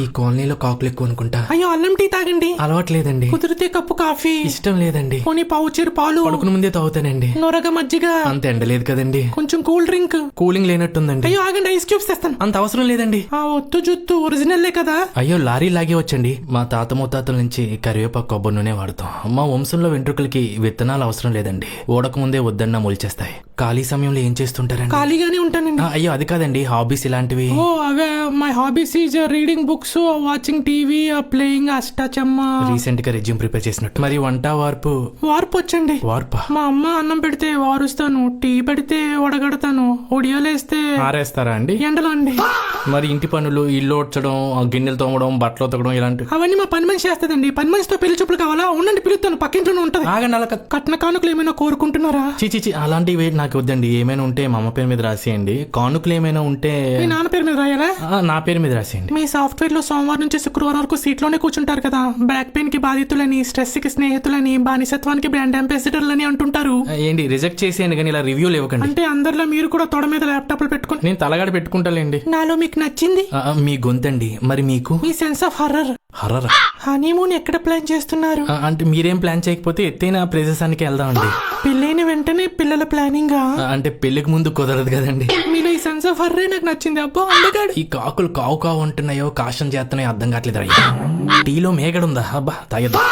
ఈ కాలనీలో కాకులు ఎక్కువ అనుకుంటా. అయ్యో అల్లం టీ తాగండి. అలవాట్లేదండి. కుదిరితే కప్పు కాఫీ. ఇష్టం లేదండి. పోనీ పావుచేరు పాలు. పడుకుని ముందే తాగుతానండి. నొరగ మజ్జిగ. అంత ఎండలేదు కదండి. కొంచెం కూల్ డ్రింక్. కూలింగ్ లేనట్టుందండి. అయ్యో ఆగండి, ఐస్ క్యూబ్స్ తెస్తాను. అంత అవసరం లేదండి. ఆ ఒత్తు జుత్తు ఒరిజినల్లే కదా. అయ్యో లారీ లాగే వచ్చండి. మా తాత ముత్తాతల నుంచి కరివేపాకు కొబ్బరి నూనె వాడతాం. మా వంశంలో వెంట్రుకలకి విత్తనాలు అవసరం లేదండి. ఓడక ముందే వద్దన్నా మొలిచేస్తాయి. ఖాళీ సమయంలో ఏం చేస్తుంటారండి? ఖాళీగానే ఉంటానండి. అయ్యో అది కాదండి, హాబీస్ ఇలాంటివి. ఓ అవే my hobbies is reading books, watching TV, playing Ashtachamma. Recent గా రెజ్యూమ్ ప్రిపేర్ చేసినట్టు. మరి వంట వార్పు వచ్చండి. వార్పా? మా అమ్మ అన్నం పెడితే వారుస్తాను, టీ పెడితే వడగడతాను, ఒడియాలేస్తే ఆరేస్తారా అండి? ఎండలో అండి. మరి ఇంటి పనులు, ఇల్లు ఉడ్చడం, గిన్నెలు తోమడం, బట్టలు ఉతకడం ఇలాంటి అవన్నీ మా పని మనిషి చేస్తుందండి. పని మనిషితో పెళ్లి చూపులు కావాలా? ఉండండి పిలుస్తాను, పక్కింట్లోనే ఉంటది. ఆగండి, అలా కట్న కానుకలు ఏమైనా కోరుకుంటున్నారా? చిచి అలాంటివి నాకు వద్దండి. ఏమైనా ఉంటే మా అమ్మ పేరు మీద రాసేయండి. కానుకలు ఏమైనా ఉంటే మీ నాన్న పేరు మీద రాయాలా? నా పేరు మీద రాసేయండి. మీ సాఫ్ట్వేర్ లో సోమవారం నుంచి శుక్రవారం వరకు సీట్ లోనే కూర్చుంటారు కదా. బ్యాక్ పెయిన్ కి బాధితులని, స్ట్రెస్ కి స్నేహితులని, బానిసత్వానికి బ్రాండ్ అంబాసిడర్లని అంటుంటారు. ఏంటి రిజెక్ట్ చేసేయండి, కానీ ఇలా రివ్యూలు ఇవ్వకండి. అంటే అందరిలో మీరు కూడా తొడ మీద ల్యాప్టాప్లు పెట్టుకుని. నేను తలగాడ పెట్టుకుంటాలేండి. నాలో మీకు నచ్చింది మీ గొంతండి. మరి మీకు? మీ sense of horror. Horror? Honeymoon ఎక్కడ ప్లాన్ చేస్తున్నారు? అంటే మీరేం ప్లాన్ చేయకపోతే ఎత్తైన ప్రదేశానికి వెళ్దామండి. పెళ్ళైన వెంటనే పిల్లల ప్లానింగ్. అంటే పెళ్లికి ముందు కుదరదు కదండి. మీలో ఈ సెన్స్ ఆఫ్ హర్రే నాకు నచ్చింది. అబ్బా అందగాడు. ఈ కాకులు కావు కావు ఉంటున్నాయో కాషం చేస్తున్నాయో అర్థం కావట్లేదు. టీలో మేగడుందా? అబ్బా తాగేద్దాం.